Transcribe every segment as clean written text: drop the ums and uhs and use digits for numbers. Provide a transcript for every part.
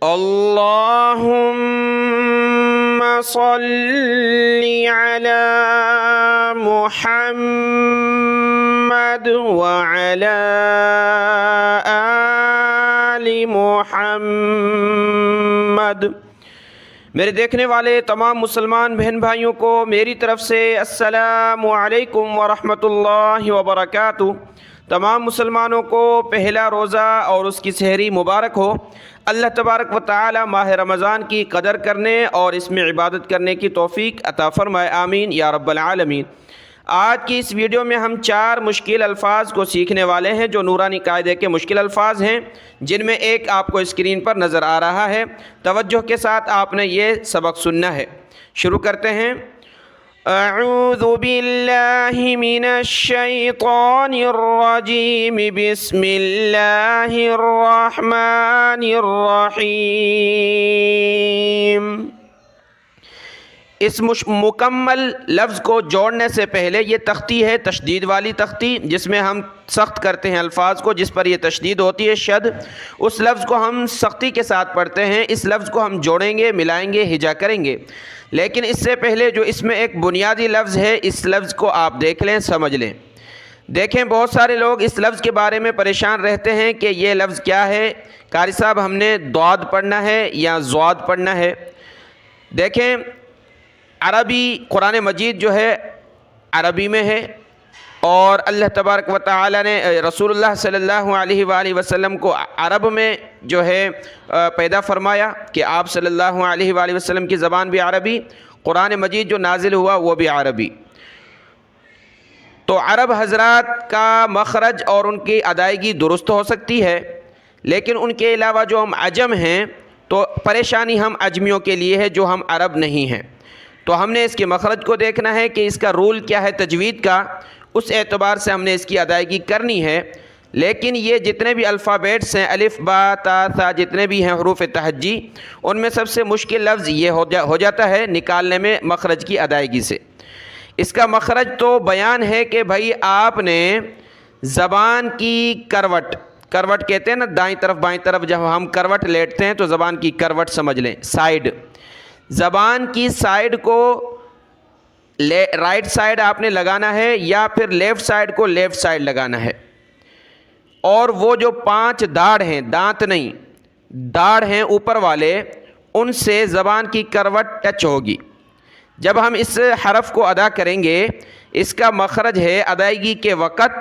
اللهم صل على محمد وعلى آل محمد۔ میرے دیکھنے والے تمام مسلمان بہن بھائیوں کو میری طرف سے السلام علیکم ورحمۃ اللہ وبرکاتہ۔ تمام مسلمانوں کو پہلا روزہ اور اس کی سحری مبارک ہو۔ اللہ تبارک و تعالی ماہ رمضان کی قدر کرنے اور اس میں عبادت کرنے کی توفیق عطا فرمائے، آمین یا رب العالمین۔ آج کی اس ویڈیو میں ہم 4 مشکل الفاظ کو سیکھنے والے ہیں جو نورانی قاعدے کے مشکل الفاظ ہیں، جن میں ایک آپ کو اسکرین پر نظر آ رہا ہے۔ توجہ کے ساتھ آپ نے یہ سبق سننا ہے۔ شروع کرتے ہیں۔ اعوذ باللہ من الشیطان الرجیم، بسم اللہ الرحمن الرحیم۔ اس مکمل لفظ کو جوڑنے سے پہلے یہ تختی ہے، تشدید والی تختی، جس میں ہم سخت کرتے ہیں الفاظ کو، جس پر یہ تشدید ہوتی ہے، شد۔ اس لفظ کو ہم سختی کے ساتھ پڑھتے ہیں۔ اس لفظ کو ہم جوڑیں گے، ملائیں گے، ہجا کریں گے۔ لیکن اس سے پہلے جو اس میں ایک بنیادی لفظ ہے، اس لفظ کو آپ دیکھ لیں، سمجھ لیں۔ دیکھیں، بہت سارے لوگ اس لفظ کے بارے میں پریشان رہتے ہیں کہ یہ لفظ کیا ہے، قاری صاحب ہم نے ضاد پڑھنا ہے یا ضاد پڑھنا ہے۔ دیکھیں، عربی قرآن مجید جو ہے عربی میں ہے، اور اللہ تبارک و تعالی نے رسول اللہ صلی اللہ علیہ وآلہ وسلم کو عرب میں جو ہے پیدا فرمایا کہ آپ صلی اللہ علیہ وآلہ وسلم کی زبان بھی عربی، قرآن مجید جو نازل ہوا وہ بھی عربی۔ تو عرب حضرات کا مخرج اور ان کی ادائیگی درست ہو سکتی ہے، لیکن ان کے علاوہ جو ہم عجم ہیں تو پریشانی ہم عجمیوں کے لیے ہے جو ہم عرب نہیں ہیں۔ تو ہم نے اس کے مخرج کو دیکھنا ہے کہ اس کا رول کیا ہے تجوید کا، اس اعتبار سے ہم نے اس کی ادائیگی کرنی ہے۔ لیکن یہ جتنے بھی الفابیٹس ہیں، الف با تا ثا، جتنے بھی ہیں حروف تہجی، ان میں سب سے مشکل لفظ یہ ہو جاتا ہے نکالنے میں مخرج کی ادائیگی سے۔ اس کا مخرج تو بیان ہے کہ بھائی آپ نے زبان کی کروٹ کہتے ہیں نا، دائیں طرف بائیں طرف جب ہم کروٹ لیٹتے ہیں تو زبان کی کروٹ سمجھ لیں، سائیڈ۔ زبان کی سائیڈ کو رائٹ سائیڈ آپ نے لگانا ہے یا پھر لیفٹ سائیڈ کو لیفٹ سائیڈ لگانا ہے، اور وہ جو 5 داڑھ ہیں، دانت نہیں، داڑھ ہیں اوپر والے، ان سے زبان کی کروٹ ٹچ ہوگی۔ جب ہم اس حرف کو ادا کریں گے، اس کا مخرج ہے ادائیگی کے وقت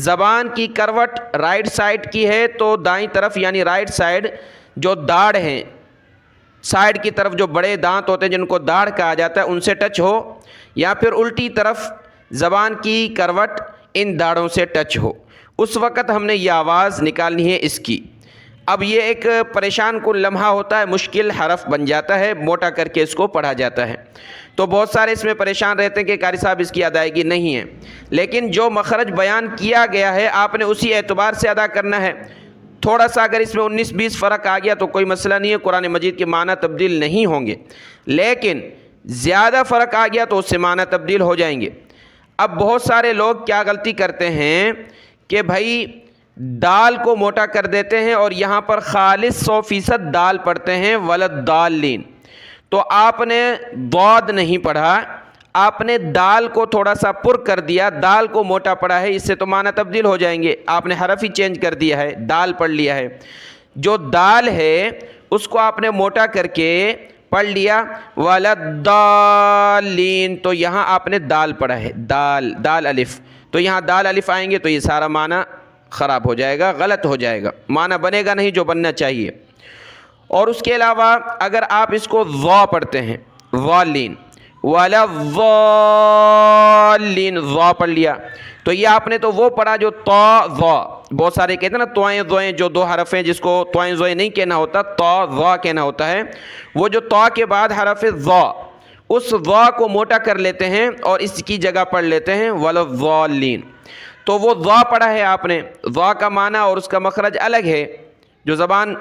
زبان کی کروٹ رائٹ سائیڈ کی ہے تو دائیں طرف یعنی رائٹ سائیڈ جو داڑھ ہیں، سائیڈ کی طرف جو بڑے دانت ہوتے ہیں جن کو داڑھ کہا جاتا ہے، ان سے ٹچ ہو، یا پھر الٹی طرف زبان کی کروٹ ان داڑھوں سے ٹچ ہو، اس وقت ہم نے یہ آواز نکالنی ہے اس کی۔ اب یہ ایک پریشان کن لمحہ ہوتا ہے، مشکل حرف بن جاتا ہے، موٹا کر کے اس کو پڑھا جاتا ہے۔ تو بہت سارے اس میں پریشان رہتے ہیں کہ قاری صاحب اس کی ادائیگی نہیں ہے، لیکن جو مخرج بیان کیا گیا ہے آپ نے اسی اعتبار سے ادا کرنا ہے۔ تھوڑا سا اگر اس میں 19-20 فرق آ گیا تو کوئی مسئلہ نہیں ہے، قرآن مجید کے معنی تبدیل نہیں ہوں گے، لیکن زیادہ فرق آ گیا تو اس سے معنی تبدیل ہو جائیں گے۔ اب بہت سارے لوگ کیا غلطی کرتے ہیں کہ بھائی دال کو موٹا کر دیتے ہیں اور یہاں پر خالص 100% دال پڑھتے ہیں، ولدالین۔ تو آپ نے ضاد نہیں پڑھا، آپ نے دال کو تھوڑا سا پر کر دیا، دال کو موٹا پڑھا ہے، اس سے تو معنی تبدیل ہو جائیں گے۔ آپ نے حرف ہی چینج کر دیا ہے، دال پڑھ لیا ہے۔ جو دال ہے اس کو آپ نے موٹا کر کے پڑھ لیا، ولدالین، تو یہاں آپ نے دال پڑھا ہے، دال الف، تو یہاں دال الف آئیں گے تو یہ سارا معنی خراب ہو جائے گا، غلط ہو جائے گا، معنی بنے گا نہیں جو بننا چاہیے۔ اور اس کے علاوہ اگر آپ اس کو ضا پڑھتے ہیں، ضالین، ولضالین، ضا پڑھ لیا، تو یہ آپ نے تو وہ پڑھا جو تا ضا، بہت سارے کہتے ہیں نا توائیں ضوئیں، جو 2 حرف ہیں جس کو توائیں ضوئیں نہیں کہنا ہوتا، تا ضا کہنا ہوتا ہے، وہ جو تا کے بعد حرف ضا، اس ضا کو موٹا کر لیتے ہیں اور اس کی جگہ پڑھ لیتے ہیں ولضالین۔ تو وہ ضا پڑھا ہے آپ نے، ضا کا معنی اور اس کا مخرج الگ ہے، جو زبان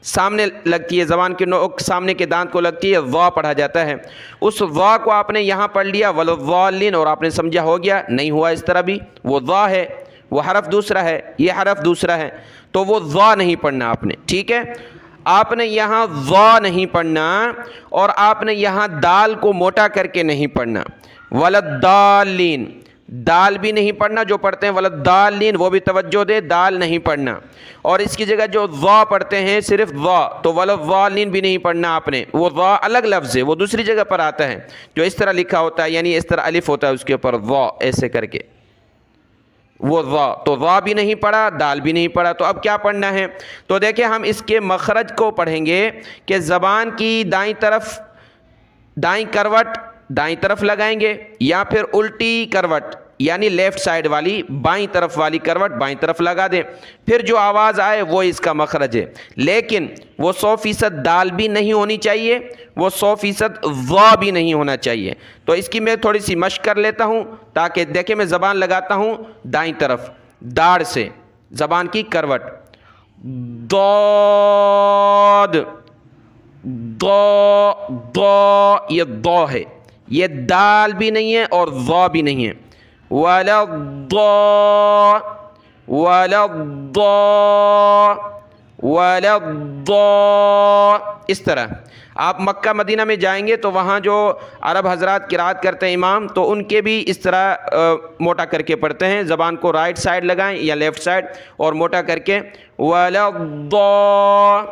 سامنے لگتی ہے، زبان کے نوک سامنے کے دانت کو لگتی ہے، ضا پڑھا جاتا ہے۔ اس ضا کو آپ نے یہاں پڑھ لیا ولضالین، اور آپ نے سمجھا ہو گیا، نہیں ہوا اس طرح بھی، وہ ضا ہے، وہ حرف دوسرا ہے، یہ حرف دوسرا ہے، تو وہ ضا نہیں پڑھنا آپ نے، ٹھیک ہے۔ آپ نے یہاں ضا نہیں پڑھنا اور آپ نے یہاں دال کو موٹا کر کے نہیں پڑھنا. ولدالین، دال بھی نہیں پڑھنا، جو پڑھتے ہیں ولدالین وہ بھی توجہ دے، دال نہیں پڑھنا. اور اس کی جگہ جو ضا پڑھتے ہیں صرف ضا، تو ولدالین بھی نہیں پڑھنا آپ نے، وہ ضا الگ لفظ ہے، وہ دوسری جگہ پر آتا ہے جو اس طرح لکھا ہوتا ہے، یعنی اس طرح الف ہوتا ہے اس کے اوپر ضا ایسے کر کے، وہ ضا. تو ضا بھی نہیں پڑھا، دال بھی نہیں پڑھا. تو اب کیا پڑھنا ہے؟ تو دیکھیں ہم اس کے مخرج کو پڑھیں گے کہ زبان کی دائیں طرف دائیں کروٹ دائیں طرف لگائیں گے، یا پھر الٹی کروٹ یعنی لیفٹ سائڈ والی بائیں طرف والی کروٹ بائیں طرف لگا دیں. پھر جو آواز آئے وہ اس کا مخرج ہے، لیکن وہ 100% دال بھی نہیں ہونی چاہیے، وہ 100% ضا بھی نہیں ہونا چاہیے. تو اس کی میں تھوڑی سی مشق کر لیتا ہوں تاکہ دیکھیں میں زبان لگاتا ہوں دائیں طرف داڑھ سے، زبان کی کروٹ، ضاد ضا ضا، یہ ضا ہے، یہ دال بھی نہیں ہے اور ضا بھی نہیں ہے. ولا الضا ولا الضا ولا الضا، اس طرح. آپ مکہ مدینہ میں جائیں گے تو وہاں جو عرب حضرات قرات کرتے ہیں امام، تو ان کے بھی اس طرح موٹا کر کے پڑھتے ہیں. زبان کو رائٹ سائڈ لگائیں یا لیفٹ سائڈ اور موٹا کر کے ولا الضا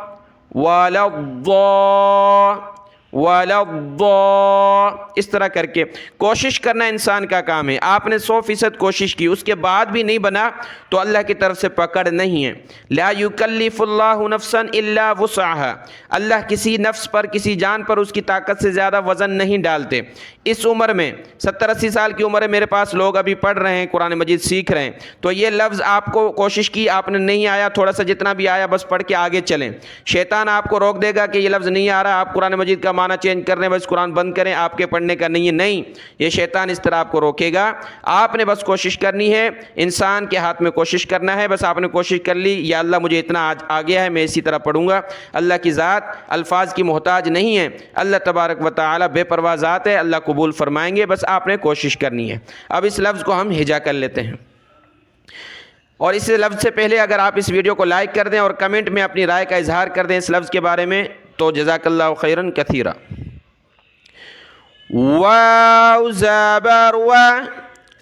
ولا الضا ولا الضا، اس طرح کر کے کوشش کرنا انسان کا کام ہے. آپ نے 100% کوشش کی، اس کے بعد بھی نہیں بنا تو اللہ کی طرف سے پکڑ نہیں ہے. لا یکلف اللہ نفسا الا وسعها، اللہ کسی نفس پر کسی جان پر اس کی طاقت سے زیادہ وزن نہیں ڈالتے. اس عمر میں 70-80 سال کی عمر ہے، میرے پاس لوگ ابھی پڑھ رہے ہیں، قرآن مجید سیکھ رہے ہیں، تو یہ لفظ آپ کو کوشش کی، آپ نے نہیں آیا، تھوڑا سا جتنا بھی آیا بس پڑھ کے آگے چلیں. شیطان آپ کو روک دے گا کہ یہ لفظ نہیں آ رہا، آپ قرآن مجید کا معنی چینج کر رہے ہیں، بس قرآن بند کریں، آپ کے پڑھنے کا نہیں ہے. نہیں، یہ شیطان اس طرح آپ کو روکے گا. آپ نے بس کوشش کرنی ہے، انسان کے ہاتھ میں کوشش کرنا ہے. بس آپ نے کوشش کر لی، یا اللہ مجھے اتنا آ گیا ہے میں اسی طرح پڑھوں گا. اللہ کی ذات الفاظ کی محتاج نہیں ہے، اللہ تبارک و تعالی بے پرواہ ذات ہے، اللہ قبول فرمائیں گے، بس آپ نے کوشش کرنی ہے. اب اس لفظ کو ہم ہجا کر لیتے ہیں. اور اس لفظ سے پہلے اگر آپ اس ویڈیو کو لائک کر دیں اور کمنٹ میں اپنی رائے کا اظہار کر دیں اس لفظ کے بارے میں تو جزاک اللہ خیرن کثیرا. واو زبر و،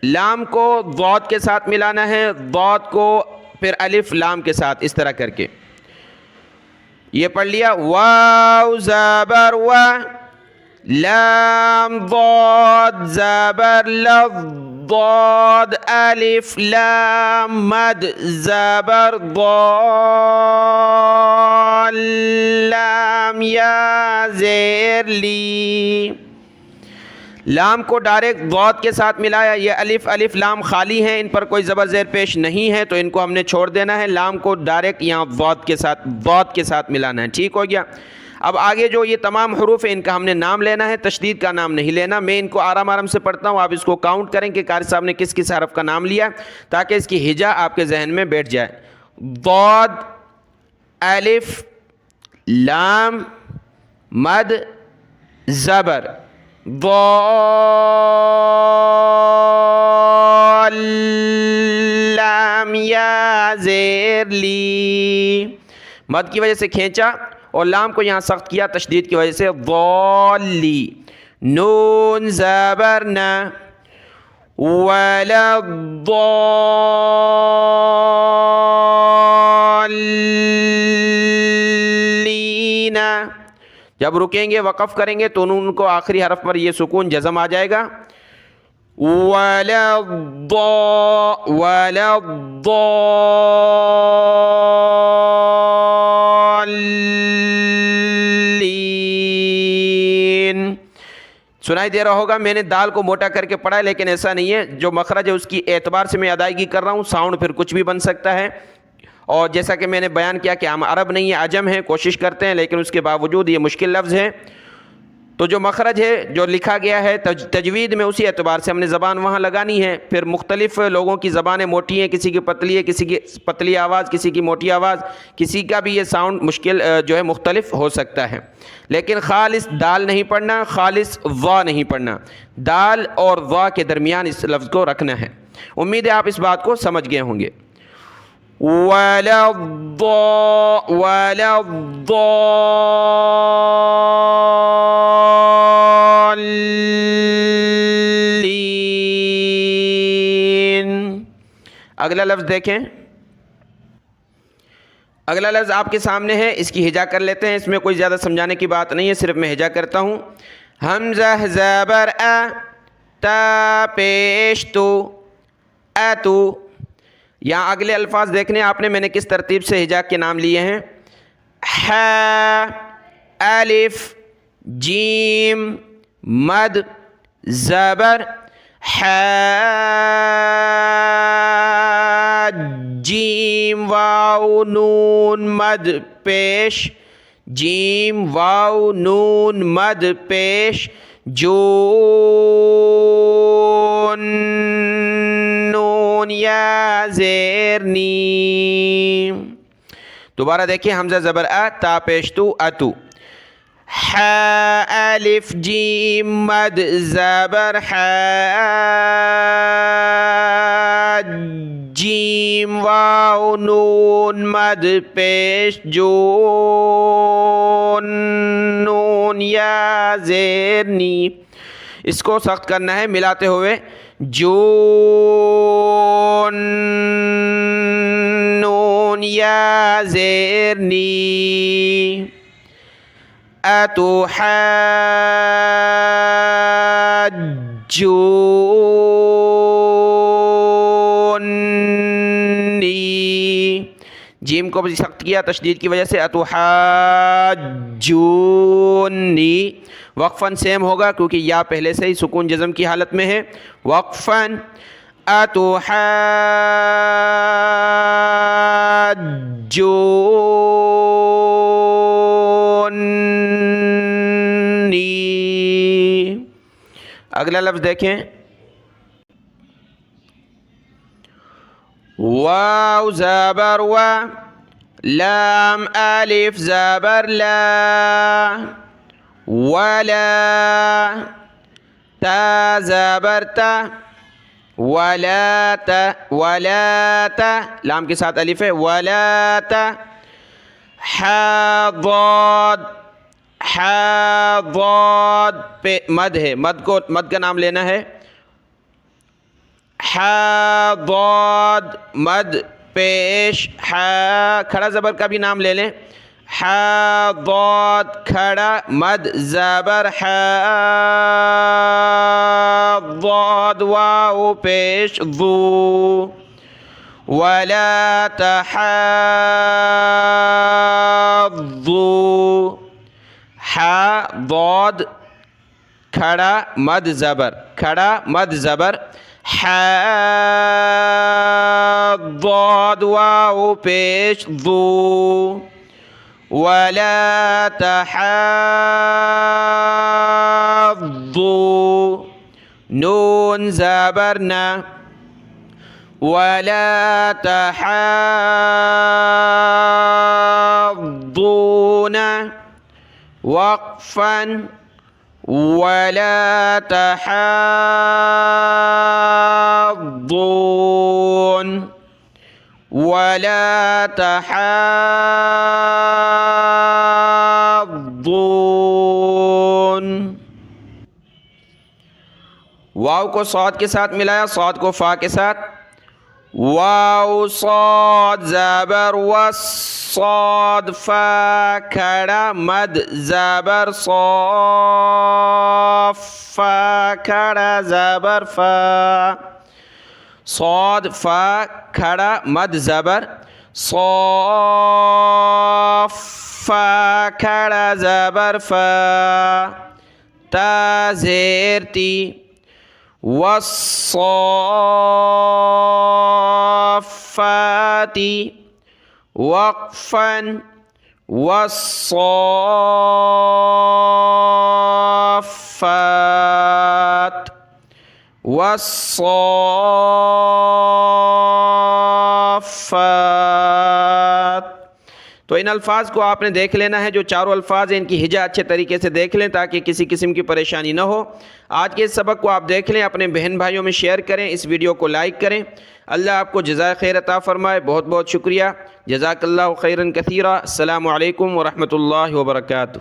لام کو ضاد کے ساتھ ملانا ہے، ضاد کو پھر الف لام کے ساتھ، اس طرح کر کے یہ پڑھ لیا. واو زبر و، لام ضاد زبر لظ، ضاد الف لام مد زبر ضال، لام یا زیر لی. لام کو ڈائریکٹ ضاد کے ساتھ ملایا، یہ الف لام خالی ہیں، ان پر کوئی زبر زیر پیش نہیں ہے تو ان کو ہم نے چھوڑ دینا ہے. لام کو ڈائریکٹ یہاں ضاد کے ساتھ ملانا ہے. ٹھیک ہو گیا. اب آگے جو یہ تمام حروف ہیں ان کا ہم نے نام لینا ہے، تشدید کا نام نہیں لینا. میں ان کو آرام سے پڑھتا ہوں، آپ اس کو کاؤنٹ کریں کہ قاری صاحب نے کس کس حرف کا نام لیا تاکہ اس کی ہجا آپ کے ذہن میں بیٹھ جائے. ضاد الف لام مد زبر، ضال لام یا زیر لی، مد کی وجہ سے کھینچا اور لام کو یہاں سخت کیا تشدید کی وجہ سے، ضالی. نون زبر نا، ولا الضالین. جب رکیں گے وقف کریں گے تو نون کو آخری حرف پر یہ سکون جزم آ جائے گا. ولا الضالین. سنائی دے رہا ہوگا میں نے دال کو موٹا کر کے پڑھا ہے، لیکن ایسا نہیں ہے، جو مخرج ہے اس کی اعتبار سے میں ادائیگی کر رہا ہوں. ساؤنڈ پھر کچھ بھی بن سکتا ہے، اور جیسا کہ میں نے بیان کیا کہ ہم عرب نہیں ہیں، عجم ہیں، کوشش کرتے ہیں لیکن اس کے باوجود یہ مشکل لفظ ہے. تو جو مخرج ہے جو لکھا گیا ہے تجوید میں اسی اعتبار سے ہم نے زبان وہاں لگانی ہے. پھر مختلف لوگوں کی زبانیں موٹی ہیں، کسی کی پتلی ہے، کسی کی پتلی آواز، کسی کی موٹی آواز، کسی کا بھی یہ ساؤنڈ مشکل جو ہے مختلف ہو سکتا ہے. لیکن خالص دال نہیں پڑھنا، خالص ضا نہیں پڑھنا، دال اور ضا کے درمیان اس لفظ کو رکھنا ہے. امید ہے آپ اس بات کو سمجھ گئے ہوں گے. ولا الضالين. اگلا لفظ دیکھیں. اگلا لفظ آپ کے سامنے ہے، اس کی ہجا کر لیتے ہیں. اس میں کوئی زیادہ سمجھانے کی بات نہیں ہے، صرف میں ہجا کرتا ہوں. حمزہ زبر تا پیش تو اتو. یہاں اگلے الفاظ دیکھنے آپ نے، میں نے کس ترتیب سے ہجا کے نام لیے ہیں. ح الف جیم مد زبر ح جیم واو نون مد پیش جیم واو نون مد پیش جون نون یا زیر نیم. دوبارہ دیکھیے. حمزہ زبر تا پیش تو اتو. ح الف جیم مد زبر ح جیم واو نون مد پیش جون نون یا زیر نی. اس کو سخت کرنا ہے ملاتے ہوئے. جون نون یا زیر نی. اتحاجونی. جیم کو بھی سخت کیا تشدید کی وجہ سے. اتحاجونی. وقفاً سیم ہوگا کیونکہ یا پہلے سے ہی سکون جزم کی حالت میں ہے. وقفاً اتحاجونی. اگلا لفظ دیکھیں. واو زبر و لام الف زبر لا ولا تا زبر تا ولا تا ولا تا لام کے ساتھ الف ہے. ولا تا ح ضاد پہ مد ہے. مد کا نام لینا ہے. ح ضاد مد پیش ح. کھڑا زبر کا بھی نام لے لیں. ح ضاد کھڑا مد زبر ح ضاد واو پیش ذو. ولا تحاضوا. ح ضاد کھڑا مد زبر کھڑا مد زبر ح ضاد واو پیش ذو. ولا تحاضوا. نون زبر نا. ولا تحاضون. وقفا ولا تحاضون. ولا تحاضون. واو کو صاد کے ساتھ ملایا، صاد کو فا کے ساتھ. واو صاد زبر والصاد فا کھڑا مد زبر صاف فا کھڑا زبر فا. صاد فا کھڑا مد زبر صاف فا کھڑا زبر فا. تا زیر تی. والصافات وقفا والصافات والصافات. تو ان الفاظ کو آپ نے دیکھ لینا ہے، جو چاروں الفاظ ہیں ان کی ہجا اچھے طریقے سے دیکھ لیں تاکہ کسی قسم کی پریشانی نہ ہو۔ آج کے اس سبق کو آپ دیکھ لیں، اپنے بہن بھائیوں میں شیئر کریں، اس ویڈیو کو لائک کریں۔ اللہ آپ کو جزائے خیر عطا فرمائے۔ بہت بہت شکریہ۔ جزاک اللہ خیرا کثیرا۔ السلام علیکم ورحمۃ اللہ وبرکاتہ۔